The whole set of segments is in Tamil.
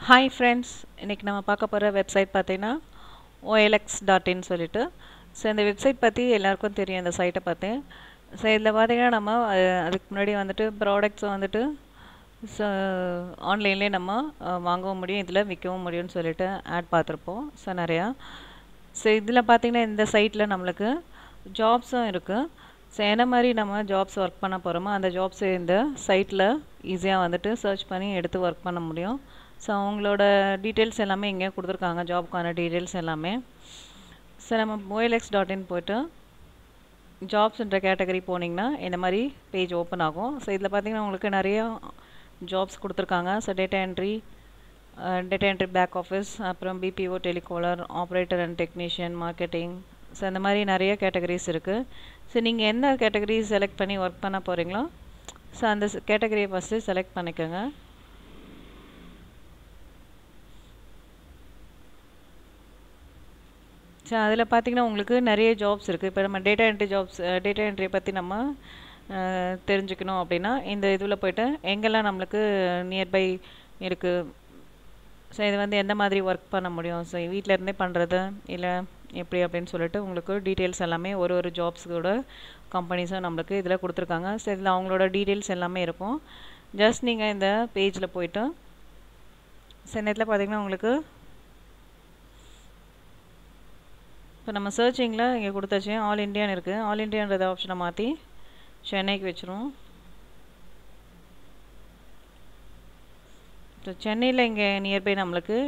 ஹாய் ஃப்ரெண்ட்ஸ், இன்றைக்கி நம்ம பார்க்க போகிற வெப்சைட் பார்த்தீங்கன்னா OLX.in சொல்லிட்டு. ஸோ இந்த வெப்சைட் பற்றி எல்லாருக்கும் தெரியும், இந்த சைட்டை பற்றி. ஸோ இதில் பார்த்தீங்கன்னா நம்ம அதுக்கு முன்னாடி வந்துட்டு ப்ராடக்ட்ஸை வந்துட்டு ஸோ ஆன்லைன்லேயே நம்ம வாங்கவும் முடியும், இதில் விற்கவும் முடியும்னு சொல்லிட்டு ஆட் பார்த்துருப்போம். ஸோ நிறையா இதில் பார்த்தீங்கன்னா இந்த சைட்டில் நம்மளுக்கு ஜாப்ஸும் இருக்குது. ஸோ என்ன மாதிரி நம்ம ஜாப்ஸ் ஒர்க் பண்ண போகிறோமோ அந்த ஜாப்ஸ் இந்த சைட்டில் ஈஸியாக வந்துட்டு சர்ச் பண்ணி எடுத்து ஒர்க் பண்ண முடியும். ஸோ அவங்களோட டீட்டெயில்ஸ் எல்லாமே இங்கே கொடுத்துருக்காங்க, ஜாப்க்கான டீட்டெயில்ஸ் எல்லாமே. ஸோ நம்ம OLX.in போய்ட்டு ஜாப்ஸ்ன்ற கேட்டகரி போனீங்கன்னா இந்த மாதிரி பேஜ் ஓப்பன் ஆகும். ஸோ இதில் பார்த்தீங்கன்னா உங்களுக்கு நிறையா ஜாப்ஸ் கொடுத்துருக்காங்க. So data entry back office, அப்புறம் BPO, telecaller, operator and technician, marketing. So இந்த மாதிரி நிறைய கேட்டகரிஸ் இருக்குது. ஸோ நீங்கள் எந்த கேட்டகரி செலக்ட் பண்ணி ஒர்க் பண்ண போகிறீங்களோ ஸோ அந்த கேட்டகரியை ஃபஸ்ட்டு செலக்ட் பண்ணிக்கோங்க. ஸோ அதில் பார்த்தீங்கன்னா உங்களுக்கு நிறைய ஜாப்ஸ் இருக்குது. இப்போ நம்ம டேட்டா என்ட்ரியை பற்றி நம்ம தெரிஞ்சுக்கணும் அப்படின்னா இந்த இதில் போய்ட்டு எங்கெல்லாம் நம்மளுக்கு நியர்பை இருக்குது, ஸோ இது வந்து எந்த மாதிரி ஒர்க் பண்ண முடியும், ஸோ வீட்டில் இருந்தே பண்ணுறது இல்லை எப்படி அப்படின்னு சொல்லிட்டு உங்களுக்கு டீட்டெயில்ஸ் எல்லாமே ஒரு ஜாப்ஸோட கம்பெனிஸும் நம்மளுக்கு இதில் கொடுத்துருக்காங்க. ஸோ இதில் அவங்களோட டீட்டெயில்ஸ் எல்லாமே இருக்கும். ஜஸ்ட் நீங்கள் இந்த பேஜில் போய்ட்டு ஸோ இந்த இடத்துல பார்த்தீங்கன்னா உங்களுக்கு இப்போ நம்ம சர்ச்சிங்கில் இங்கே கொடுத்தாச்சு ஆல் இண்டியான்னு இருக்குது. ஆல் இண்டியான்றத ஆப்ஷனை மாற்றி சென்னைக்கு வச்சுருவோம். ஸோ சென்னையில் இங்கே நியர்பை நம்மளுக்கு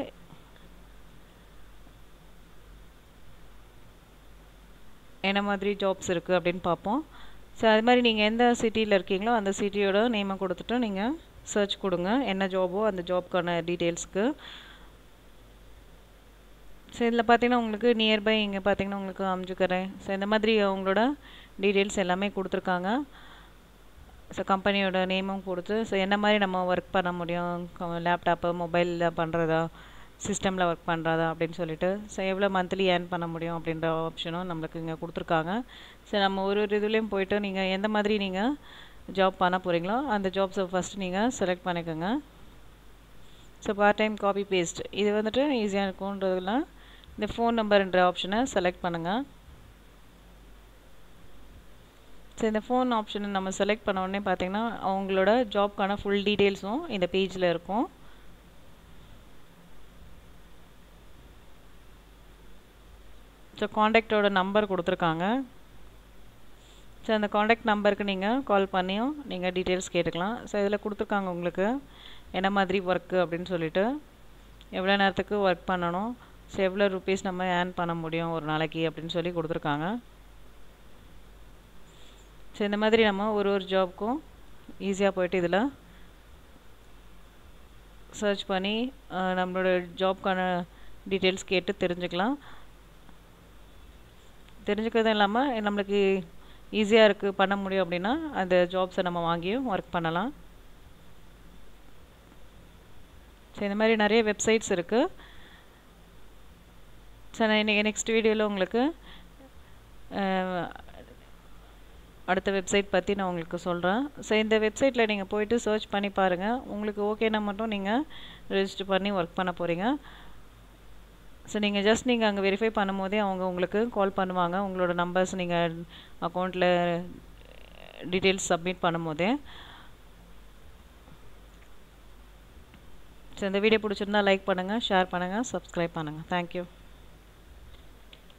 என்ன மாதிரி ஜாப்ஸ் இருக்குது அப்படின்னு பார்ப்போம். ஸோ அது மாதிரி நீங்கள் எந்த சிட்டியில் இருக்கீங்களோ அந்த சிட்டியோட நேமை கொடுத்துட்டு நீங்கள் சர்ச் கொடுங்க, என்ன ஜாபோ அந்த ஜாப்க்கான டீட்டெயில்ஸ்க்கு. ஸோ இதில் பார்த்தீங்கன்னா உங்களுக்கு நியர்பை இங்கே பார்த்தீங்கன்னா உங்களுக்கு அம்ஜுக்கரை, ஸோ இந்த மாதிரி அவங்களோட டீட்டெயில்ஸ் எல்லாமே கொடுத்துருக்காங்க. ஸோ கம்பெனியோட நேமும் கொடுத்து ஸோ என்ன மாதிரி நம்ம ஒர்க் பண்ண முடியும், லேப்டாப்பு மொபைலில் பண்ணுறதா, சிஸ்டமில் ஒர்க் பண்ணுறதா அப்படின்னு சொல்லிட்டு, ஸோ எவ்வளோ மந்த்லி ஏர்ன் பண்ண முடியும் அப்படின்ற ஆப்ஷனும் நம்மளுக்கு இங்கே கொடுத்துருக்காங்க. ஸோ நம்ம ஒரு இதுலேயும் போய்ட்டு நீங்கள் எந்த மாதிரி நீங்கள் ஜாப் பண்ண போகிறீங்களோ அந்த ஜாப்ஸை ஃபஸ்ட்டு நீங்கள் செலக்ட் பண்ணிக்கோங்க. So part time copy paste இது வந்துட்டு ஈஸியாக இருக்கும்ன்றதுல இந்த ஃபோன் நம்பர்ன்ற ஆப்ஷனை செலக்ட் பண்ணுங்கள். ஸோ இந்த ஃபோன் ஆப்ஷனை நம்ம செலக்ட் பண்ண உடனே பார்த்தீங்கன்னா அவங்களோட ஜாப்க்கான ஃபுல் டீட்டெயில்ஸும் இந்த பேஜில் இருக்கும். ஸோ காண்டாக்டோட நம்பர் கொடுத்துருக்காங்க. ஸோ அந்த காண்டாக்ட் நம்பருக்கு நீங்கள் கால் பண்ணியும் நீங்கள் டீட்டெயில்ஸ் கேட்டுக்கலாம். ஸோ இதில் கொடுத்துருக்காங்க உங்களுக்கு என்ன மாதிரி ஒர்க்கு அப்படின்னு சொல்லிட்டு, எவ்வளோ நேரத்துக்கு ஒர்க் பண்ணணும், ஸோ எவ்வளோ ருபீஸ் நம்ம ஏர்ன் பண்ண முடியும் ஒரு நாளைக்கு அப்படின்னு சொல்லி கொடுத்துருக்காங்க. ஸோ இந்த மாதிரி நம்ம ஒரு ஜாப்க்கும் ஈஸியாக போய்ட்டு இதில் சர்ச் பண்ணி நம்மளோட ஜாப்க்கான டீட்டெயில்ஸ் கேட்டு தெரிஞ்சுக்கலாம். தெரிஞ்சுக்கிறதும் இல்லாமல் நம்மளுக்கு ஈஸியாக இருக்குது பண்ண முடியும் அப்படின்னா அந்த ஜாப்ஸை நம்ம வாங்கியும் ஒர்க் பண்ணலாம். ஸோ இந்த மாதிரி நிறைய வெப்சைட்ஸ் இருக்குது. ஸோ நான் இன்றைக்கி நெக்ஸ்ட் வீடியோவில் உங்களுக்கு அடுத்த வெப்சைட் பற்றி நான் உங்களுக்கு சொல்கிறேன். ஸோ இந்த வெப்சைட்டில் நீங்கள் போய்ட்டு சர்ச் பண்ணி பாருங்கள், உங்களுக்கு ஓகேனா மட்டும் நீங்கள் ரெஜிஸ்டர் பண்ணி ஒர்க் பண்ண போகிறீங்க. ஸோ நீங்கள் அங்கே வெரிஃபை பண்ணும் போதே அவங்க உங்களுக்கு கால் பண்ணுவாங்க, உங்களோட நம்பர்ஸ் நீங்கள் அக்கௌண்ட்டில் டீட்டெயில்ஸ் சப்மிட் பண்ணும் போதே. ஸோ இந்த வீடியோ பிடிச்சிருந்தா லைக் பண்ணுங்கள், ஷேர் பண்ணுங்கள், சப்ஸ்கிரைப் பண்ணுங்கள். தேங்க்யூ.